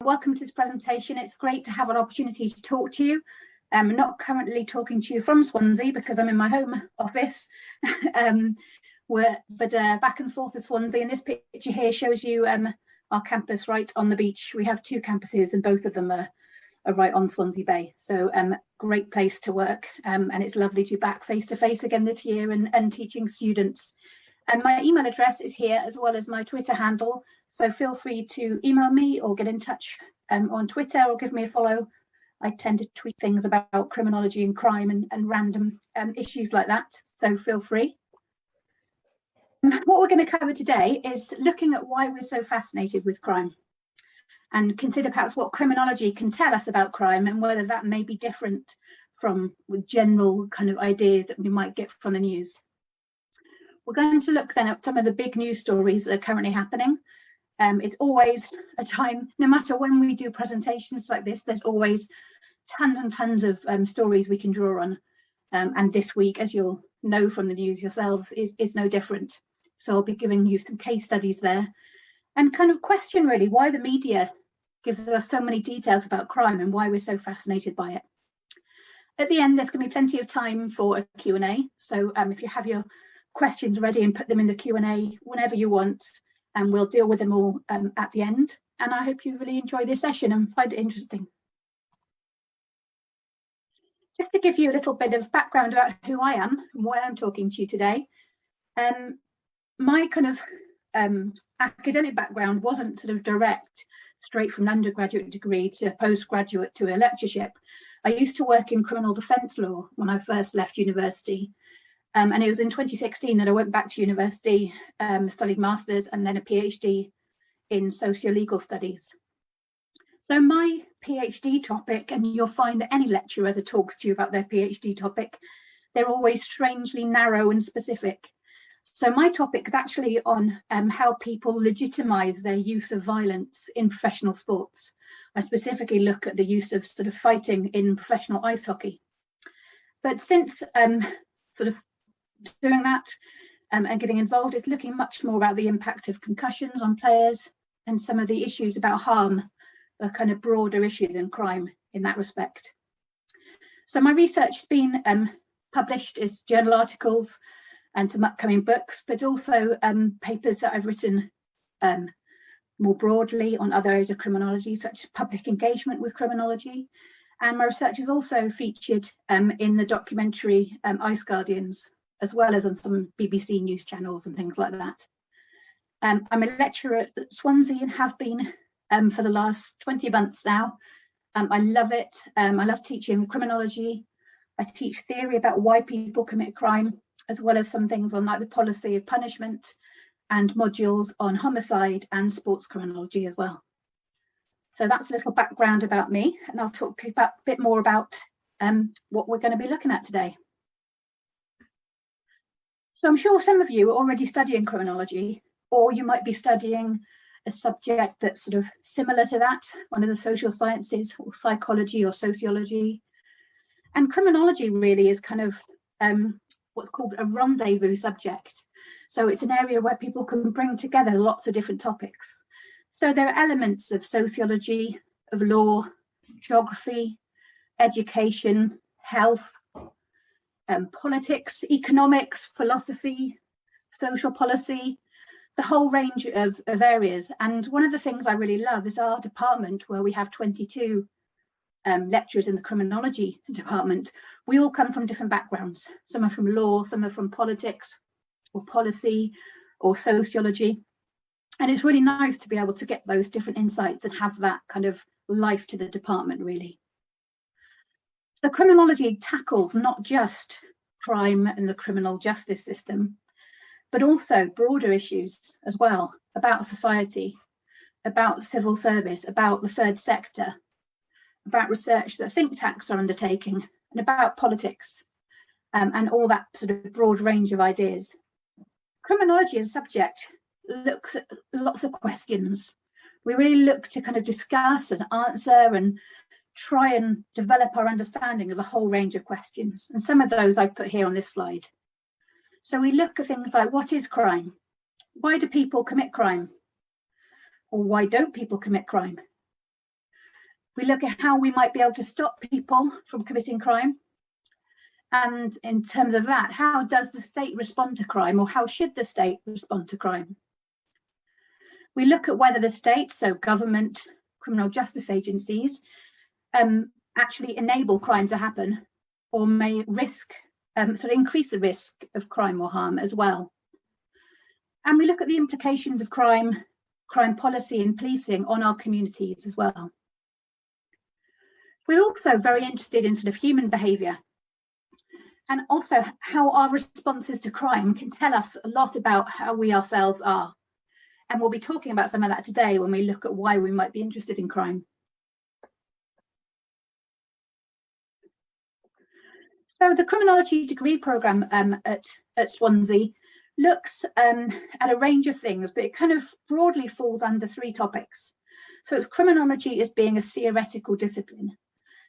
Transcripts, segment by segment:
welcome to this presentation. It's great to have an opportunity to talk to you. I'm not currently talking to you from Swansea because I'm in my home office, but back and forth to Swansea. And this picture here shows you our campus right on the beach. We have two campuses and both of them are right on Swansea Bay. So great place to work. And it's lovely to be back face to face again this year and teaching students. And my email address is here as well as my Twitter handle. So feel free to email me or get in touch on Twitter or give me a follow. I tend to tweet things about criminology and crime and random issues like that. So feel free. What we're going to cover today is looking at why we're so fascinated with crime and consider perhaps what criminology can tell us about crime and whether that may be different from general kind of ideas that we might get from the news. We're going to look then at some of the big news stories that are currently happening. It's always a time, no matter when we do presentations like this, there's always tons and tons of stories we can draw on. And this week, as you'll know from the news yourselves, is no different. So I'll be giving you some case studies there and kind of question really why the media gives us so many details about crime and why we're so fascinated by it. At the end, there's going to be plenty of time for a Q&A. So if you have your questions ready and put them in the Q&A whenever you want, and we'll deal with them all at the end. And I hope you really enjoy this session and find it interesting. Just to give you a little bit of background about who I am and why I'm talking to you today. My kind of academic background wasn't sort of direct, straight from an undergraduate degree to a postgraduate to a lectureship. I used to work in criminal defence law when I first left university. And it was in 2016 that I went back to university, studied masters and then a PhD in socio-legal studies. So my PhD topic, and you'll find that any lecturer that talks to you about their PhD topic, they're always strangely narrow and specific. So my topic is actually on how people legitimise their use of violence in professional sports. I specifically look at the use of sort of fighting in professional ice hockey. But since sort of doing that and getting involved, is looking much more about the impact of concussions on players and some of the issues about harm, a kind of broader issue than crime in that respect. So my research has been published as journal articles and some upcoming books, but also papers that I've written more broadly on other areas of criminology, such as public engagement with criminology. And my research is also featured in the documentary Ice Guardians, as well as on some BBC news channels and things like that. I'm a lecturer at Swansea and have been for the last 20 months now. I love it. I love teaching criminology. I teach theory about why people commit crime, as well as some things on like the policy of punishment and modules on homicide and sports criminology as well. So that's a little background about me, and I'll talk a bit more about what we're going to be looking at today. So I'm sure some of you are already studying criminology, or you might be studying a subject that's sort of similar to that, one of the social sciences or psychology or sociology. And criminology really is kind of what's called a rendezvous subject. So it's an area where people can bring together lots of different topics. So there are elements of sociology, of law, geography, education, health, politics, economics, philosophy, social policy, the whole range of areas. And one of the things I really love is our department, where we have 22 lecturers in the criminology department. We all come from different backgrounds. Some are from law, some are from politics or policy or sociology. And it's really nice to be able to get those different insights and have that kind of life to the department, really. So criminology tackles not just crime and the criminal justice system, but also broader issues as well about society, about civil service, about the third sector, about research that think tanks are undertaking, and about politics, and all that sort of broad range of ideas. Criminology as a subject looks at lots of questions. We really look to kind of discuss and answer and try and develop our understanding of a whole range of questions. And some of those I've put here on this slide. So we look at things like, what is crime? Why do people commit crime? Or why don't people commit crime? We look at how we might be able to stop people from committing crime. And in terms of that, how does the state respond to crime, or how should the state respond to crime? We look at whether the state, so government, criminal justice agencies, actually enable crime to happen, or may risk, sort of increase the risk of crime or harm as well. And we look at the implications of crime policy and policing on our communities as well. We're also very interested in sort of human behaviour, and also how our responses to crime can tell us a lot about how we ourselves are. And we'll be talking about some of that today when we look at why we might be interested in crime. So the criminology degree programme at Swansea looks at a range of things, but it kind of broadly falls under 3 topics. So it's criminology as being a theoretical discipline.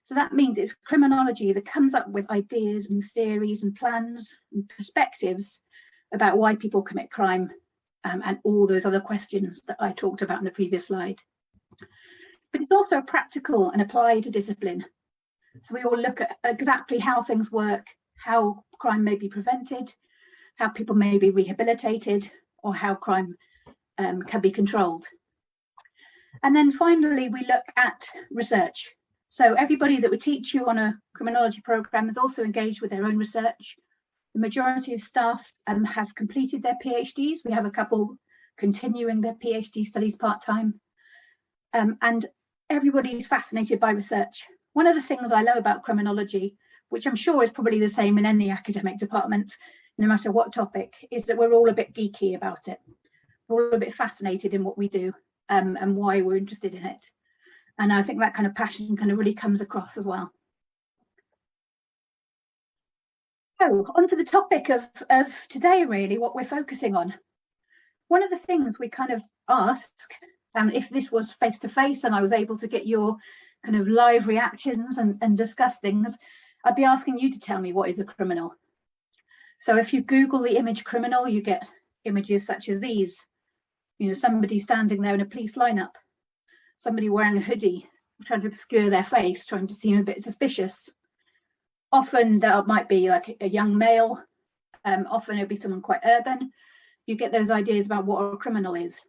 So that means it's criminology that comes up with ideas and theories and plans and perspectives about why people commit crime, and all those other questions that I talked about in the previous slide. But it's also a practical and applied discipline. So we all look at exactly how things work, how crime may be prevented, how people may be rehabilitated, or how crime can be controlled. And then finally, we look at research. So everybody that would teach you on a criminology programme is also engaged with their own research. The majority of staff have completed their PhDs. We have a couple continuing their PhD studies part-time. And everybody is fascinated by research. One of the things I love about criminology, which I'm sure is probably the same in any academic department, no matter what topic, is that we're all a bit geeky about it. We're all a bit fascinated in what we do, and why we're interested in it. And I think that kind of passion kind of really comes across as well. So onto the topic of today, really, what we're focusing on. One of the things we kind of ask, if this was face-to-face and I was able to get your kind of live reactions and discuss things, I'd be asking you to tell me what is a criminal. So if you Google the image criminal, you get images such as these. You know, somebody standing there in a police lineup, somebody wearing a hoodie, trying to obscure their face, trying to seem a bit suspicious. Often that might be like a young male, often it'll be someone quite urban. You get those ideas about what a criminal is.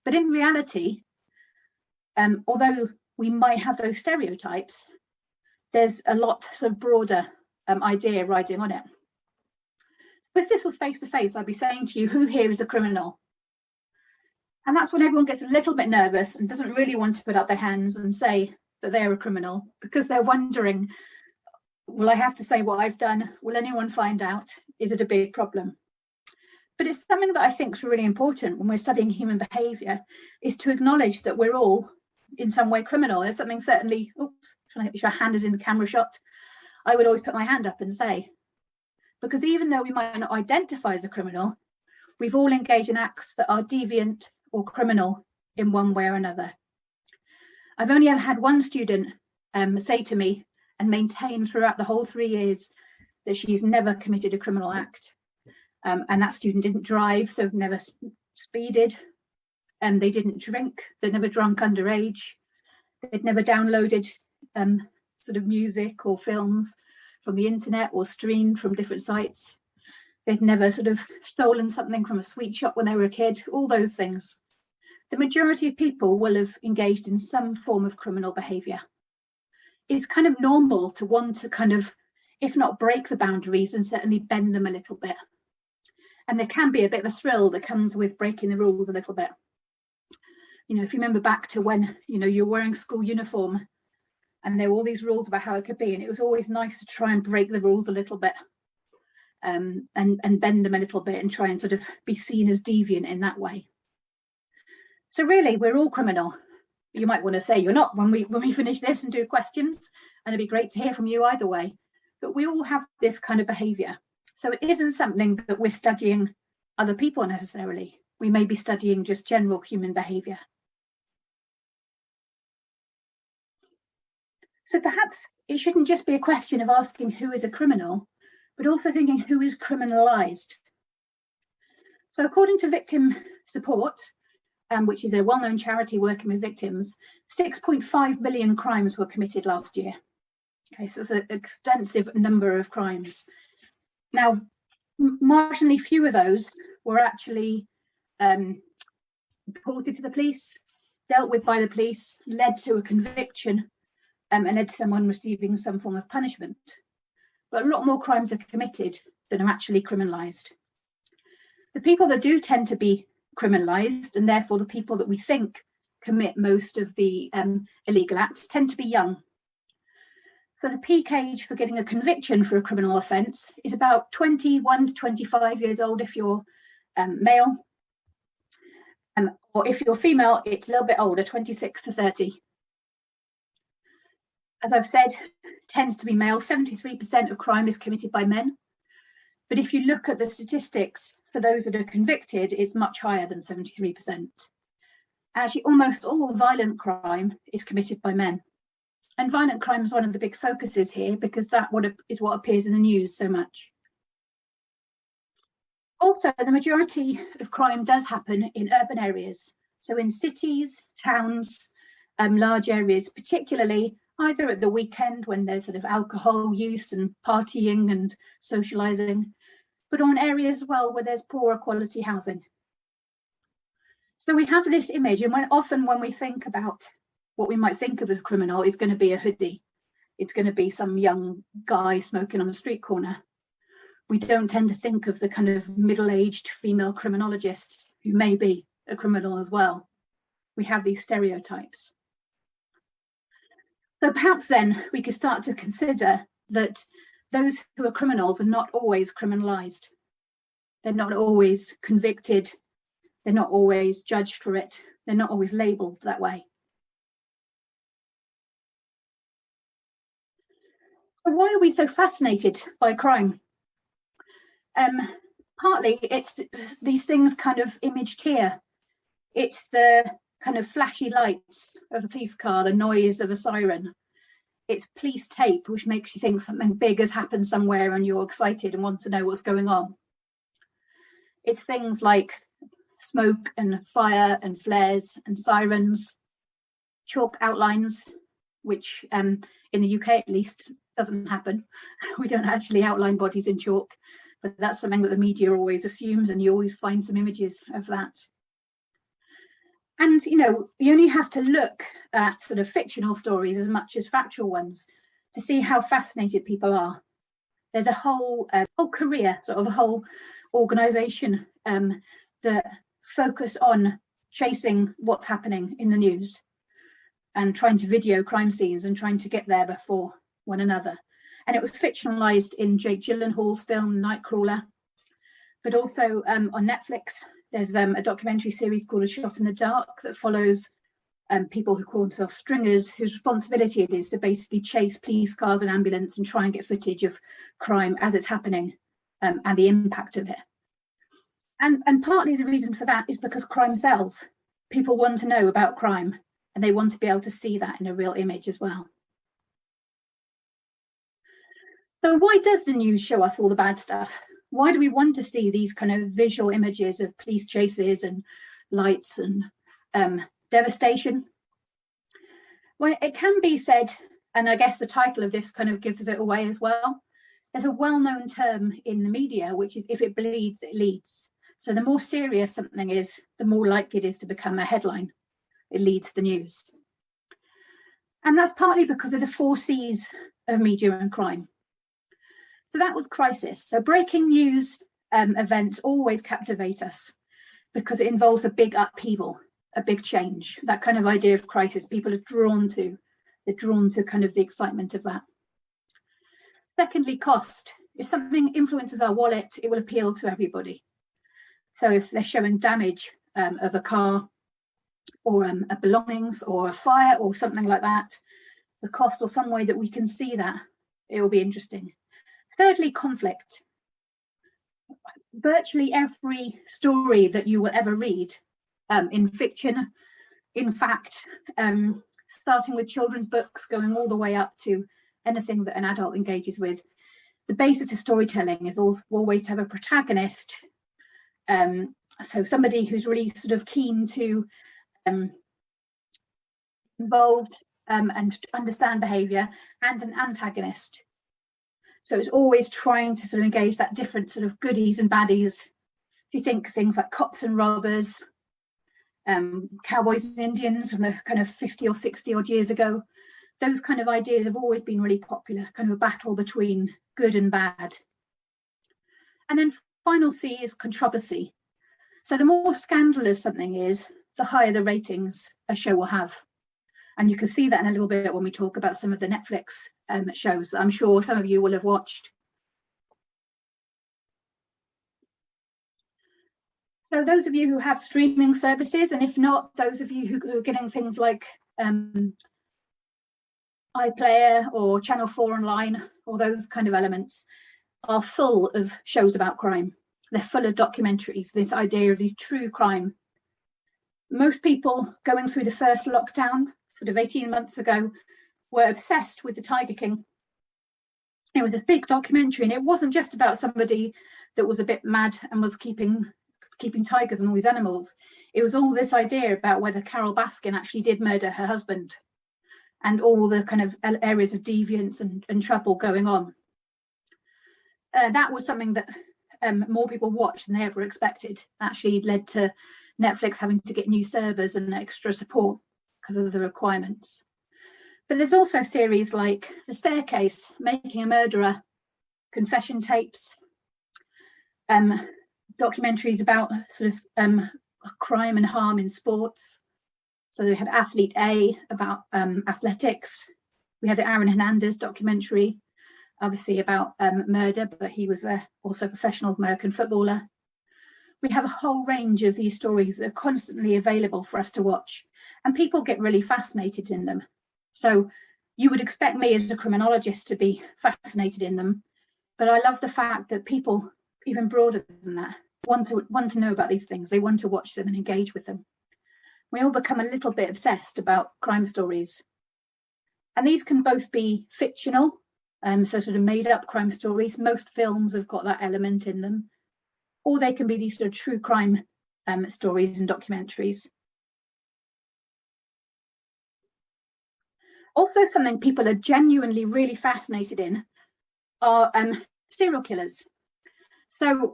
But in reality, although we might have those stereotypes, there's a lot sort of broader idea riding on it. If this was face-to-face, I'd be saying to you, who here is a criminal? And that's when everyone gets a little bit nervous and doesn't really want to put up their hands and say that they're a criminal, because they're wondering, will I have to say what I've done? Will anyone find out? Is it a big problem? But it's something that I think is really important when we're studying human behaviour, is to acknowledge that we're all in some way criminal. There's something certainly, oops, trying to make sure my hand is in the camera shot, I would always put my hand up and say, because even though we might not identify as a criminal, we've all engaged in acts that are deviant or criminal in one way or another. I've only ever had one student say to me and maintain throughout the whole 3 years that she's never committed a criminal act. And that student didn't drive, so never speeded, and they didn't drink, they'd never drunk underage, they'd never downloaded sort of music or films from the internet or streamed from different sites. They'd never sort of stolen something from a sweet shop when they were a kid, all those things. The majority of people will have engaged in some form of criminal behaviour. It's kind of normal to want to kind of, if not break the boundaries, and certainly bend them a little bit. And there can be a bit of a thrill that comes with breaking the rules a little bit. You know, if you remember back to when, you know, you're wearing school uniform and there were all these rules about how it could be, and it was always nice to try and break the rules a little bit, and bend them a little bit and try and sort of be seen as deviant in that way. So really, we're all criminal. You might want to say you're not when we finish this and do questions, and it'd be great to hear from you either way. But we all have this kind of behaviour. So it isn't something that we're studying other people necessarily. We may be studying just general human behaviour. So perhaps it shouldn't just be a question of asking who is a criminal, but also thinking who is criminalised. So according to victim support, which is a well-known charity working with victims, 6.5 million crimes were committed last year. Okay, so it's an extensive number of crimes. Now, marginally few of those were actually reported to the police, dealt with by the police, led to a conviction, and led to someone receiving some form of punishment. But a lot more crimes are committed than are actually criminalised. The people that do tend to be criminalised, and therefore the people that we think commit most of the illegal acts, tend to be young. So the peak age for getting a conviction for a criminal offence is about 21 to 25 years old if you're male, or if you're female, it's a little bit older, 26 to 30. As I've said, tends to be male. 73% of crime is committed by men. But if you look at the statistics for those that are convicted, it's much higher than 73%. Actually, almost all violent crime is committed by men. And violent crime is one of the big focuses here because that is what appears in the news so much. Also, the majority of crime does happen in urban areas. So in cities, towns, large areas, particularly either at the weekend when there's sort of alcohol use and partying and socialising, but on areas as well where there's poorer quality housing. So we have this image, and often when we think about what we might think of as a criminal, it's going to be a hoodie. It's going to be some young guy smoking on the street corner. We don't tend to think of the kind of middle-aged female criminologists who may be a criminal as well. We have these stereotypes. So perhaps then we could start to consider that those who are criminals are not always criminalised. They're not always convicted. They're not always judged for it. They're not always labelled that way. So why are we so fascinated by crime? Partly it's these things kind of imaged here. It's the kind of flashy lights of a police car, the noise of a siren. It's police tape, which makes you think something big has happened somewhere and you're excited and want to know what's going on. It's things like smoke and fire and flares and sirens, chalk outlines, which in the UK at least doesn't happen. We don't actually outline bodies in chalk, but that's something that the media always assumes, and you always find some images of that. And, you know, you only have to look at sort of fictional stories as much as factual ones to see how fascinated people are. There's a whole career, sort of a whole organisation that focus on chasing what's happening in the news and trying to video crime scenes and trying to get there before one another. And it was fictionalised in Jake Gyllenhaal's film Nightcrawler, but also on Netflix. There's a documentary series called A Shot in the Dark that follows people who call themselves stringers, whose responsibility it is to basically chase police cars and ambulance and try and get footage of crime as it's happening and the impact of it. And partly the reason for that is because crime sells. People want to know about crime and they want to be able to see that in a real image as well. So why does the news show us all the bad stuff? Why do we want to see these kind of visual images of police chases and lights and devastation? Well, it can be said, and I guess the title of this kind of gives it away as well. There's a well-known term in the media, which is if it bleeds, it leads. So the more serious something is, the more likely it is to become a headline. It leads the news. And that's partly because of the 4 C's of media and crime. So that was crisis. So breaking news events always captivate us because it involves a big upheaval, a big change. That kind of idea of crisis, people are drawn to. They're drawn to kind of the excitement of that. Secondly, cost. If something influences our wallet, it will appeal to everybody. So if they're showing damage of a car or a belongings or a fire or something like that, the cost or some way that we can see that, it will be interesting. Thirdly, conflict. Virtually every story that you will ever read in fiction, in fact, starting with children's books, going all the way up to anything that an adult engages with, the basis of storytelling is always to have a protagonist So somebody who's really sort of keen to involved and understand behaviour, and an antagonist. So it's always trying to sort of engage that different sort of goodies and baddies. If you think things like cops and robbers, cowboys and Indians from the kind of 50 or 60 odd years ago, those kind of ideas have always been really popular, kind of a battle between good and bad. And then final C is controversy. So the more scandalous something is, the higher the ratings a show will have. And you can see that in a little bit when we talk about some of the Netflix shows that I'm sure some of you will have watched. So those of you who have streaming services, and if not, those of you who are getting things like iPlayer or Channel 4 online, or those kind of elements, are full of shows about crime. They're full of documentaries, this idea of the true crime. Most people going through the first lockdown, sort of 18 months ago, were obsessed with the Tiger King. It was this big documentary, and it wasn't just about somebody that was a bit mad and was keeping tigers and all these animals. It was all this idea about whether Carol Baskin actually did murder her husband, and all the kind of areas of deviance and trouble going on. That was something that more people watched than they ever expected. Actually led to Netflix having to get new servers and extra support because of the requirements. But there's also series like The Staircase, Making a Murderer, confession tapes, documentaries about sort of crime and harm in sports. So we had Athlete A about athletics. We had the Aaron Hernandez documentary, obviously about murder, but he was also a professional American footballer. We have a whole range of these stories that are constantly available for us to watch, and people get really fascinated in them. So you would expect me as a criminologist to be fascinated in them, but I love the fact that people, even broader than that, want to know about these things. They want to watch them and engage with them. We all become a little bit obsessed about crime stories. And these can both be fictional, so sort of made up crime stories. Most films have got that element in them. Or they can be these sort of true crime stories and documentaries. Also, something people are genuinely really fascinated in are serial killers. So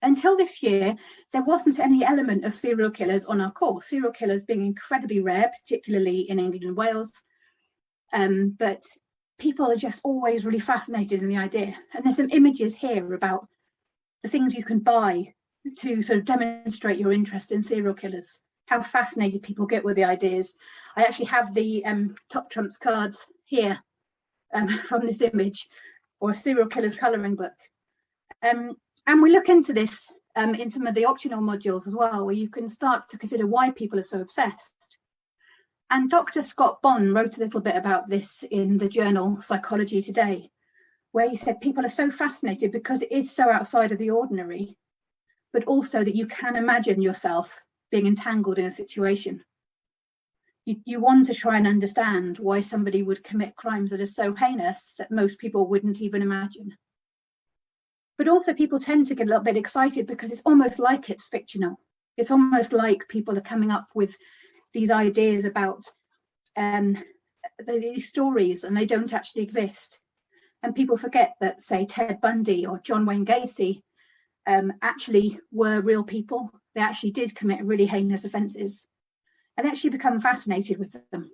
until this year, there wasn't any element of serial killers on our course, serial killers being incredibly rare, particularly in England and Wales. But people are just always really fascinated in the idea. And there's some images here about the things you can buy to sort of demonstrate your interest in serial killers, how fascinated people get with the ideas. I actually have the Top Trumps cards here from this image, or a serial killer's colouring book. And we look into this in some of the optional modules as well, where you can start to consider why people are so obsessed. And Dr. Scott Bond wrote a little bit about this in the journal Psychology Today, where he said people are so fascinated because it is so outside of the ordinary, but also that you can imagine yourself being entangled in a situation. You want to try and understand why somebody would commit crimes that are so heinous that most people wouldn't even imagine. But also people tend to get a little bit excited because it's almost like it's fictional. It's almost like people are coming up with these ideas about these stories, and they don't actually exist. And people forget that, say, Ted Bundy or John Wayne Gacy actually were real people. They actually did commit really heinous offences, and actually become fascinated with them.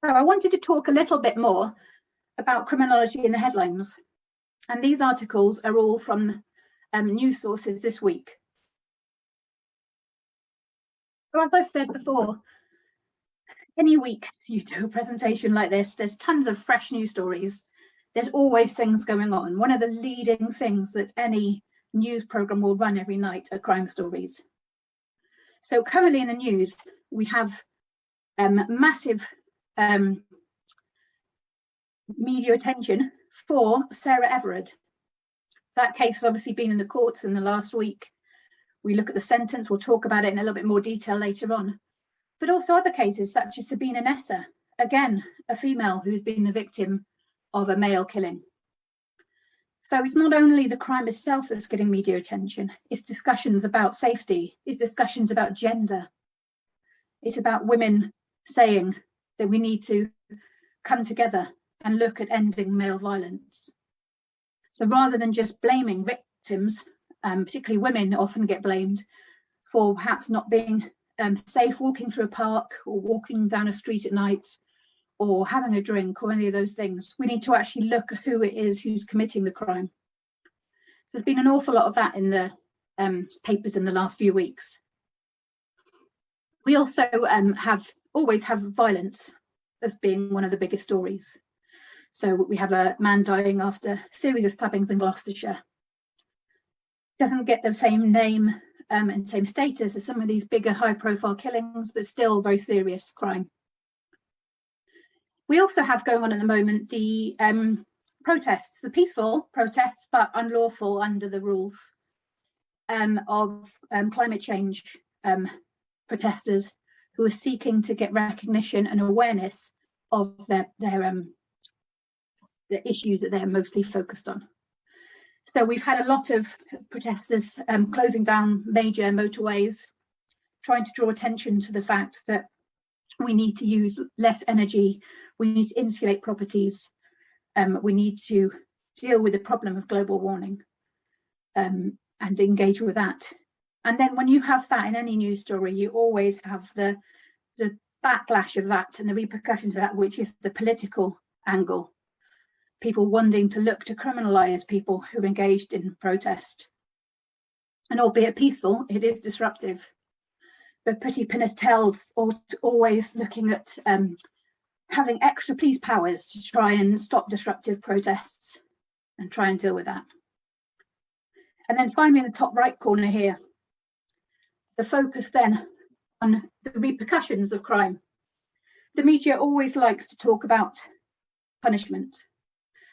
So I wanted to talk a little bit more about criminology in the headlines. And these articles are all from news sources this week. So as I've said before, any week you do a presentation like this, there's tons of fresh news stories. There's always things going on. One of the leading things that any news programme will run every night are crime stories. So currently in the news, we have massive media attention for Sarah Everard. That case has obviously been in the courts in the last week. We look at the sentence, we'll talk about it in a little bit more detail later on. But also other cases such as Sabrina and Esther, again, a female who's been the victim of a male killing. So it's not only the crime itself that's getting media attention, it's discussions about safety, it's discussions about gender. It's about women saying that we need to come together and look at ending male violence. So rather than just blaming victims, particularly women often get blamed for perhaps not being safe walking through a park or walking down a street at night or having a drink or any of those things. We need to actually look at who it is who's committing the crime. So there's been an awful lot of that in the papers in the last few weeks. We also always have violence as being one of the biggest stories. So we have a man dying after a series of stabbings in Gloucestershire. Doesn't get the same name and same status as some of these bigger high-profile killings, but still very serious crime. We also have going on at the moment the protests, the peaceful protests, but unlawful under the rules of climate change protesters who are seeking to get recognition and awareness of the issues that they're mostly focused on. So we've had a lot of protesters closing down major motorways, trying to draw attention to the fact that we need to use less energy, we need to insulate properties, we need to deal with the problem of global warming and engage with that. And then when you have that in any news story, you always have the backlash of that and the repercussions of that, which is the political angle. People wanting to look to criminalise people who are engaged in protest. And albeit peaceful, it is disruptive. But Priti Patel always looking at having extra police powers to try and stop disruptive protests and try and deal with that. And then finally in the top right corner here, the focus then on the repercussions of crime. The media always likes to talk about punishment.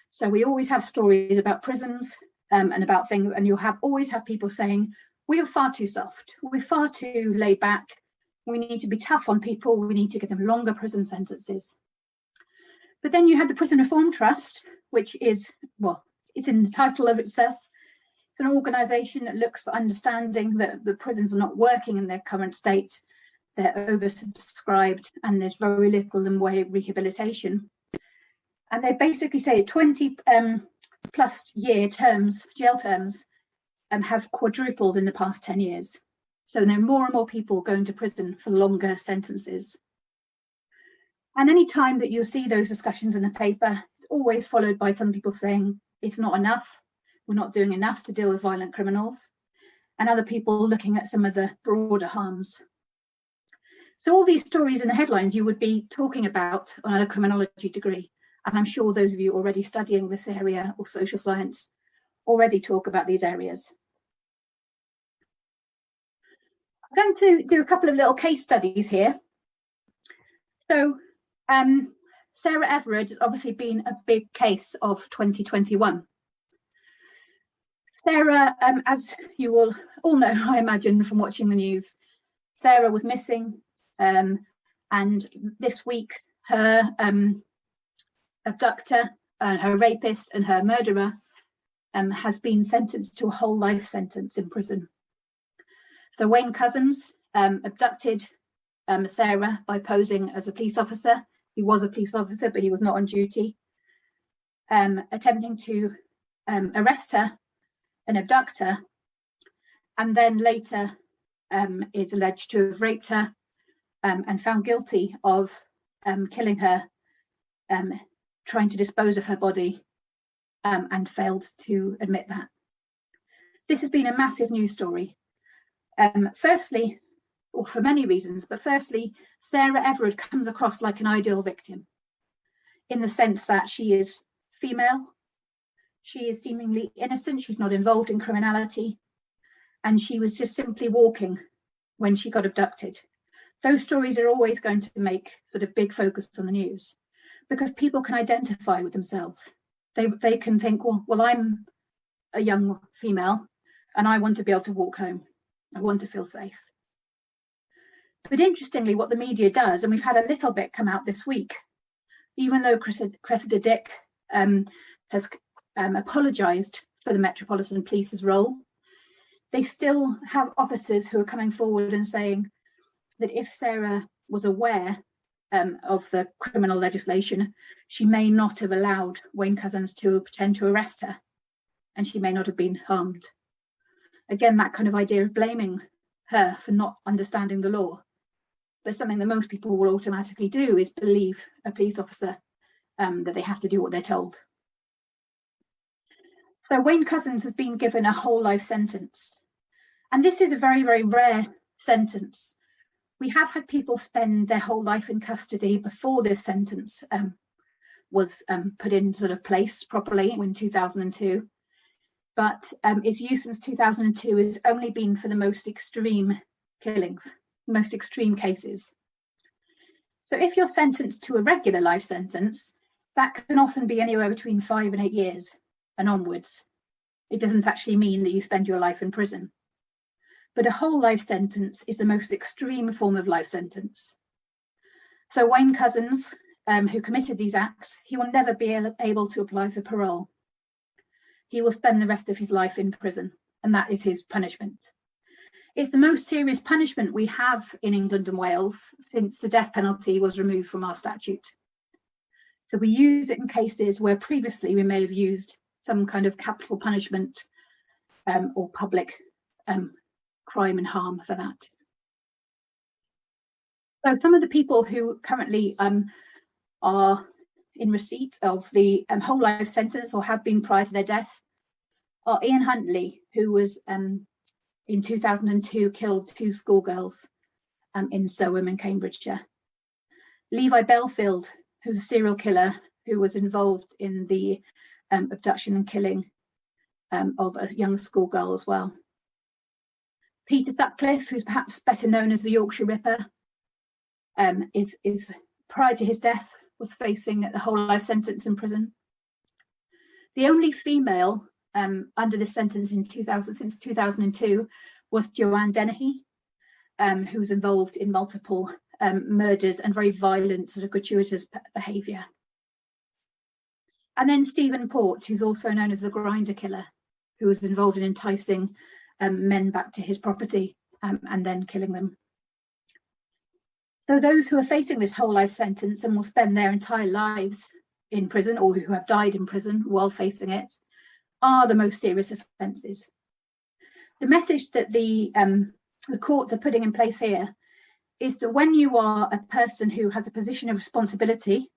So we always have stories about prisons and about things, and you'll always have people saying, we are far too soft, we're far too laid back, we need to be tough on people, we need to give them longer prison sentences. But then you have the Prison Reform Trust, which is, well, it's in the title of itself. It's an organisation that looks for understanding that the prisons are not working in their current state, they're oversubscribed, and there's very little in the way of rehabilitation. And they basically say 20 plus year terms, jail terms, have quadrupled in the past 10 years. So now more and more people going to prison for longer sentences. And any time that you'll see those discussions in the paper, it's always followed by some people saying it's not enough, we're not doing enough to deal with violent criminals, and other people looking at some of the broader harms. So all these stories in the headlines you would be talking about on a criminology degree. And I'm sure those of you already studying this area or social science already talk about these areas. I'm going to do a couple of little case studies here. So Sarah Everard has obviously been a big case of 2021. Sarah, as you will all know, I imagine from watching the news, Sarah was missing, and this week her abductor, her rapist and her murderer has been sentenced to a whole life sentence in prison. So Wayne Cousins abducted Sarah by posing as a police officer. He was a police officer, but he was not on duty. Attempting to arrest her and abduct her, and then later is alleged to have raped her and found guilty of killing her, trying to dispose of her body, and failed to admit that. This has been a massive news story. Firstly, or for many reasons, but firstly, Sarah Everard comes across like an ideal victim in the sense that she is female, she is seemingly innocent, she's not involved in criminality, and she was just simply walking when she got abducted. Those stories are always going to make sort of big focus on the news because people can identify with themselves. They can think, well, I'm a young female and I want to be able to walk home. I want to feel safe. But interestingly, what the media does, and we've had a little bit come out this week, even though Cressida Dick has apologised for the Metropolitan Police's role. They still have officers who are coming forward and saying that if Sarah was aware of the criminal legislation, she may not have allowed Wayne Couzens to pretend to arrest her, and she may not have been harmed. Again, that kind of idea of blaming her for not understanding the law. But something that most people will automatically do is believe a police officer that they have to do what they're told. So Wayne Couzens has been given a whole life sentence. And this is a very, very rare sentence. We have had people spend their whole life in custody before this sentence was put in sort of place properly in 2002. But its use since 2002 has only been for the most extreme killings, most extreme cases. So if you're sentenced to a regular life sentence, that can often be anywhere between 5 and 8 years and onwards. It doesn't actually mean that you spend your life in prison. But a whole life sentence is the most extreme form of life sentence. So Wayne Couzens, who committed these acts, he will never be able to apply for parole. He will spend the rest of his life in prison, and that is his punishment. It's the most serious punishment we have in England and Wales since the death penalty was removed from our statute. So we use it in cases where previously we may have used some kind of capital punishment or public crime and harm for that. So some of the people who currently are in receipt of the whole life sentence or have been prior to their death are Ian Huntley, who was in 2002 killed 2 schoolgirls in Silverwood in Cambridgeshire. Levi Belfield, who's a serial killer who was involved in the abduction and killing of a young schoolgirl as well. Peter Sutcliffe, who's perhaps better known as the Yorkshire Ripper, is prior to his death was facing a whole life sentence in prison. The only female under this sentence in since 2002 was Joanne Dennehy, who was involved in multiple murders and very violent sort of gratuitous behaviour. And then Stephen Port, who's also known as the Grinder Killer, who was involved in enticing men back to his property and then killing them. So those who are facing this whole life sentence and will spend their entire lives in prison, or who have died in prison while facing it, are the most serious offences. The message that the courts are putting in place here is that when you are a person who has a position of responsibility,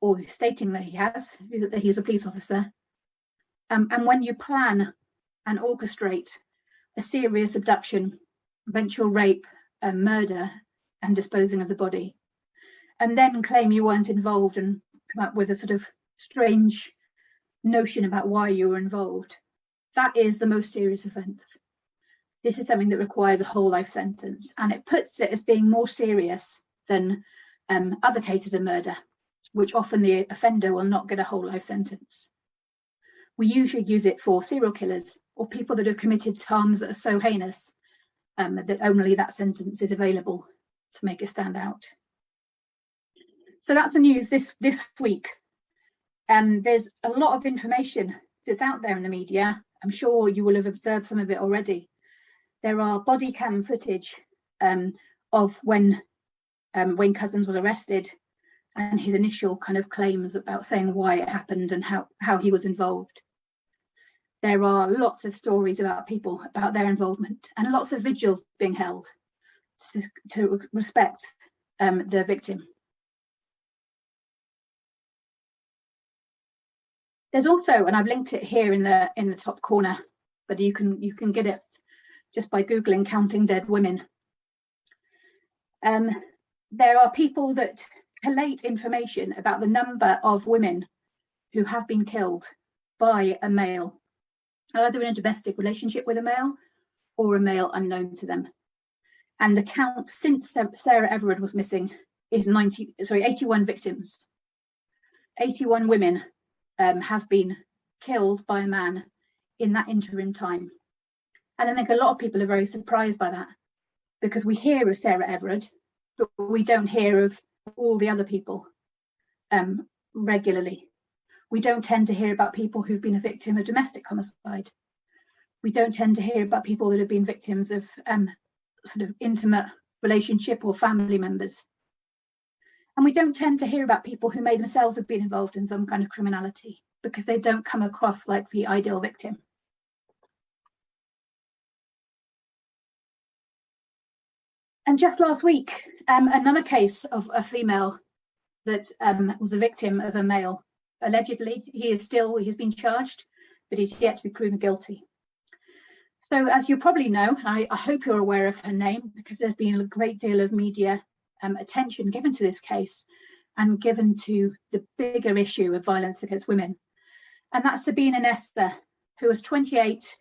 or stating that he is a police officer, and when you plan and orchestrate a serious abduction, eventual rape, murder, and disposing of the body, and then claim you weren't involved and come up with a sort of strange notion about why you were involved, that is the most serious offence. This is something that requires a whole life sentence, and it puts it as being more serious than other cases of murder, which often the offender will not get a whole life sentence. We usually use it for serial killers or people that have committed harms that are so heinous that only that sentence is available to make it stand out. So that's the news this week. There's a lot of information that's out there in the media. I'm sure you will have observed some of it already. There are body cam footage of when Wayne Couzens was arrested and his initial kind of claims about saying why it happened and how he was involved. There are lots of stories about people, about their involvement, and lots of vigils being held to respect the victim. There's also, and I've linked it here in the top corner, but you can get it just by Googling "counting dead women." There are people that collate information about the number of women who have been killed by a male, either in a domestic relationship with a male or a male unknown to them. And the count since Sarah Everard was missing is 81 victims. 81 women have been killed by a man in that interim time. And I think a lot of people are very surprised by that, because we hear of Sarah Everard, but we don't hear of all the other people regularly. We don't tend to hear about people who've been a victim of domestic homicide. We don't tend to hear about people that have been victims of sort of intimate relationship or family members. And we don't tend to hear about people who may themselves have been involved in some kind of criminality, because they don't come across like the ideal victim. And just last week, another case of a female that was a victim of a male. Allegedly, he's been charged, but he's yet to be proven guilty. So as you probably know, I hope you're aware of her name, because there's been a great deal of media attention given to this case and given to the bigger issue of violence against women. And that's Sabrina and Esther, who was 28,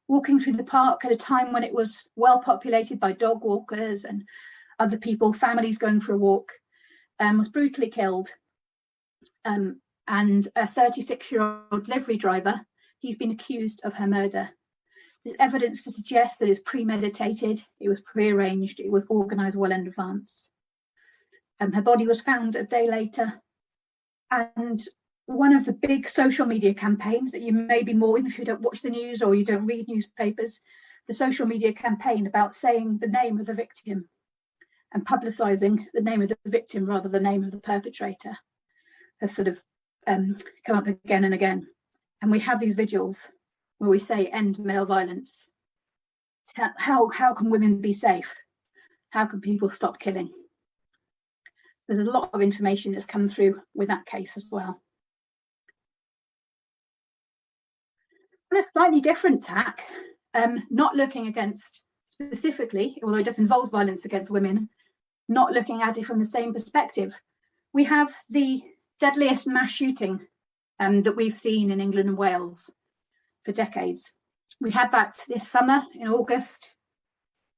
walking through the park at a time when it was well populated by dog walkers and other people, families going for a walk, was brutally killed. And a 36-year-old livery driver, he's been accused of her murder. There's evidence to suggest that it's premeditated, it was prearranged, it was organised well in advance. Her body was found a day later. And one of the big social media campaigns that you may be more in if you don't watch the news or you don't read newspapers, the social media campaign about saying the name of the victim and publicising the name of the victim rather than the name of the perpetrator has sort of come up again and again. And we have these vigils where we say end male violence. How can women be safe? How can people stop killing? So there's a lot of information that's come through with that case as well. On a slightly different tack, not looking against specifically, although it does involve violence against women, not looking at it from the same perspective, we have the deadliest mass shooting that we've seen in England and Wales for decades. We had that this summer in August,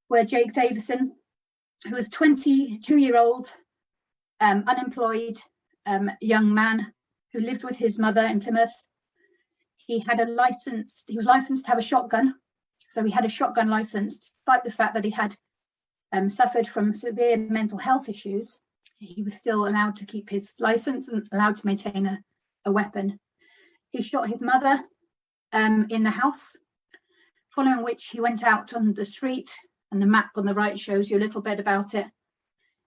where Jake Davidson, who was 22-year-old, unemployed young man who lived with his mother in Plymouth. He was licensed to have a shotgun. So he had a shotgun license, despite the fact that he had suffered from severe mental health issues. He was still allowed to keep his license and allowed to maintain a weapon. He shot his mother in the house, following which he went out on the street, and the map on the right shows you a little bit about it.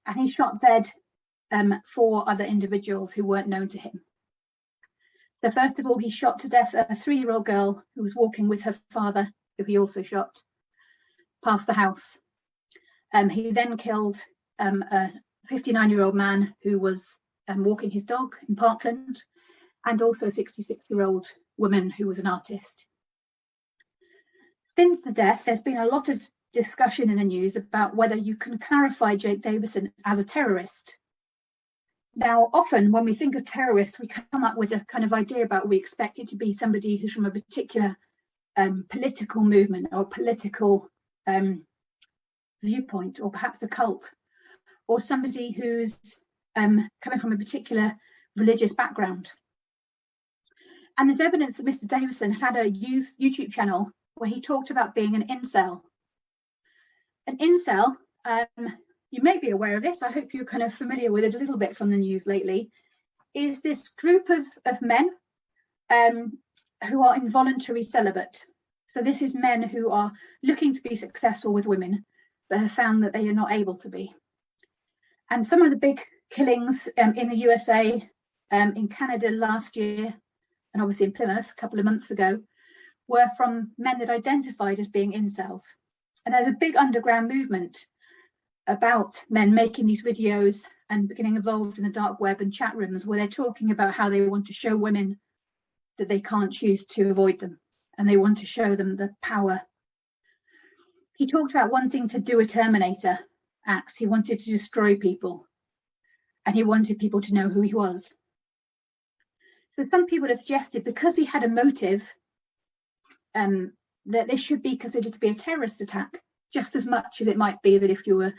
And he shot dead 4 other individuals who weren't known to him. So first of all, he shot to death a 3-year-old girl who was walking with her father, who he also shot, past the house. He then killed a 59-year-old man who was walking his dog in Parkland, and also a 66-year-old woman who was an artist. Since the death, there's been a lot of discussion in the news about whether you can clarify Jake Davidson as a terrorist. Now, often when we think of terrorist, we come up with a kind of idea about we expect it to be somebody who's from a particular political movement or political viewpoint, or perhaps a cult, or somebody who's coming from a particular religious background. And there's evidence that Mr. Davidson had a YouTube channel where he talked about being an incel. An incel, you may be aware of this, I hope you're kind of familiar with it a little bit from the news lately, is this group of men who are involuntary celibate. So this is men who are looking to be successful with women, but have found that they are not able to be. And some of the big killings in the USA, in Canada last year, and obviously in Plymouth a couple of months ago, were from men that identified as being incels. And there's a big underground movement about men making these videos and getting involved in the dark web and chat rooms where they're talking about how they want to show women that they can't choose to avoid them, and they want to show them the power. He talked about wanting to do a Terminator act. He wanted to destroy people, and he wanted people to know who he was. So some people have suggested, because he had a motive, that this should be considered to be a terrorist attack, just as much as it might be that if you were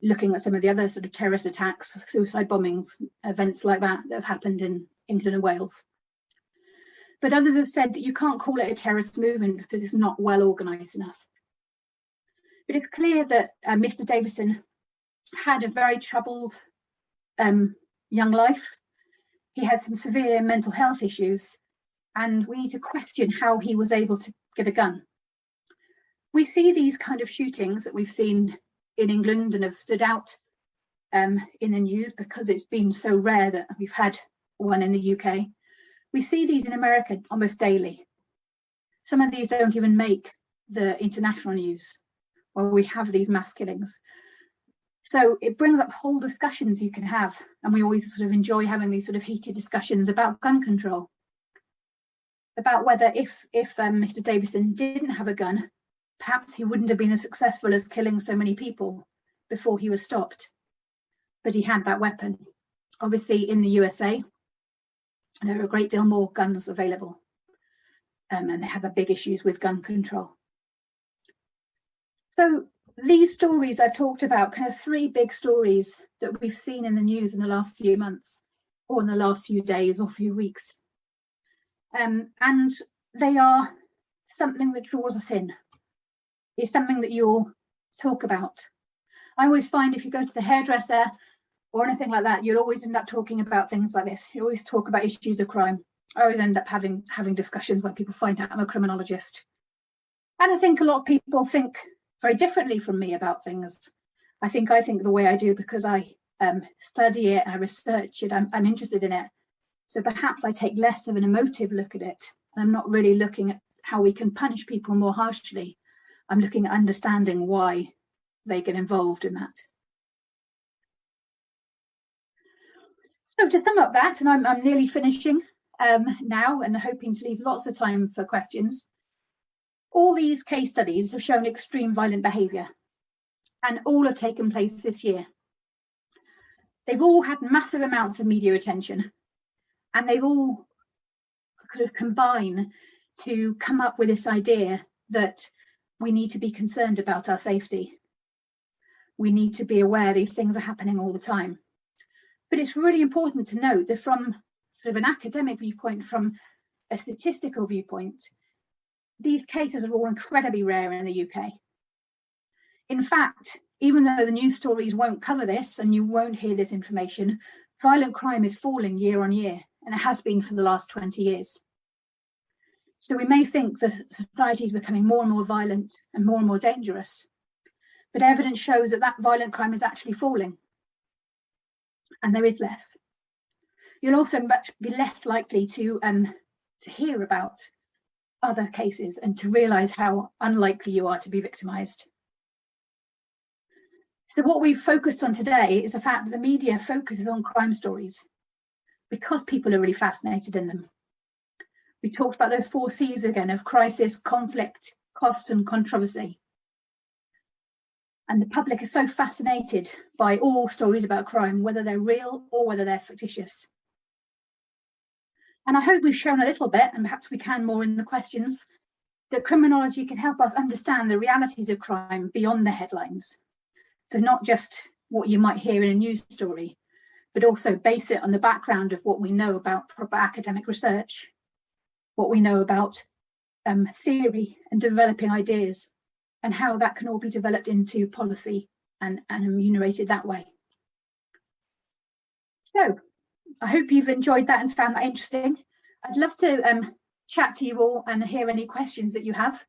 looking at some of the other sort of terrorist attacks, suicide bombings, events like that have happened in England and Wales. But others have said that you can't call it a terrorist movement because it's not well organised enough. But it's clear that Mr. Davidson had a very troubled young life. he had some severe mental health issues, and we need to question how he was able to get a gun. We see these kind of shootings that we've seen in England and have stood out in the news because it's been so rare that we've had one in the UK. We see these in America almost daily. Some of these don't even make the international news, where we have these mass killings. So it brings up whole discussions you can have, and we always sort of enjoy having these sort of heated discussions about gun control, about whether if Mr. Davidson didn't have a gun, perhaps he wouldn't have been as successful as killing so many people before he was stopped. But he had that weapon. Obviously, in the USA, there are a great deal more guns available, and they have a big issues with gun control. So these stories I've talked about, kind of three big stories that we've seen in the news in the last few months, or in the last few days or few weeks. And they are something that draws us in. It's something that you'll talk about. I always find if you go to the hairdresser or anything like that, you'll always end up talking about things like this. You always talk about issues of crime. I always end up having discussions when people find out I'm a criminologist. And I think a lot of people think very differently from me about things. I think the way I do because I study it, I research it, I'm interested in it. So perhaps I take less of an emotive look at it. I'm not really looking at how we can punish people more harshly. I'm looking at understanding why they get involved in that. So to sum up that, and I'm nearly finishing now and hoping to leave lots of time for questions. All these case studies have shown extreme violent behaviour, and all have taken place this year. They've all had massive amounts of media attention, and they've all kind of combined to come up with this idea that we need to be concerned about our safety. We need to be aware these things are happening all the time. But it's really important to note that from sort of an academic viewpoint, from a statistical viewpoint, these cases are all incredibly rare in the UK. In fact, even though the news stories won't cover this and you won't hear this information, violent crime is falling year on year, and it has been for the last 20 years. So we may think that society is becoming more and more violent and more dangerous, but evidence shows that violent crime is actually falling, and there is less. You'll also be less likely to hear about other cases and to realise how unlikely you are to be victimised. So what we've focused on today is the fact that the media focuses on crime stories because people are really fascinated in them. We talked about those 4 C's again of crisis, conflict, cost and controversy. And the public is so fascinated by all stories about crime, whether they're real or whether they're fictitious. And I hope we've shown a little bit, and perhaps we can more in the questions, that criminology can help us understand the realities of crime beyond the headlines. So not just what you might hear in a news story, but also base it on the background of what we know about proper academic research, what we know about theory and developing ideas, and how that can all be developed into policy and remunerated that way. So I hope you've enjoyed that and found that interesting. I'd love to chat to you all and hear any questions that you have.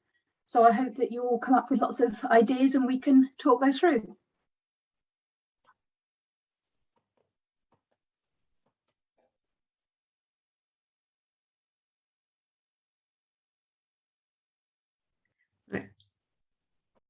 So I hope that you all come up with lots of ideas and we can talk those through.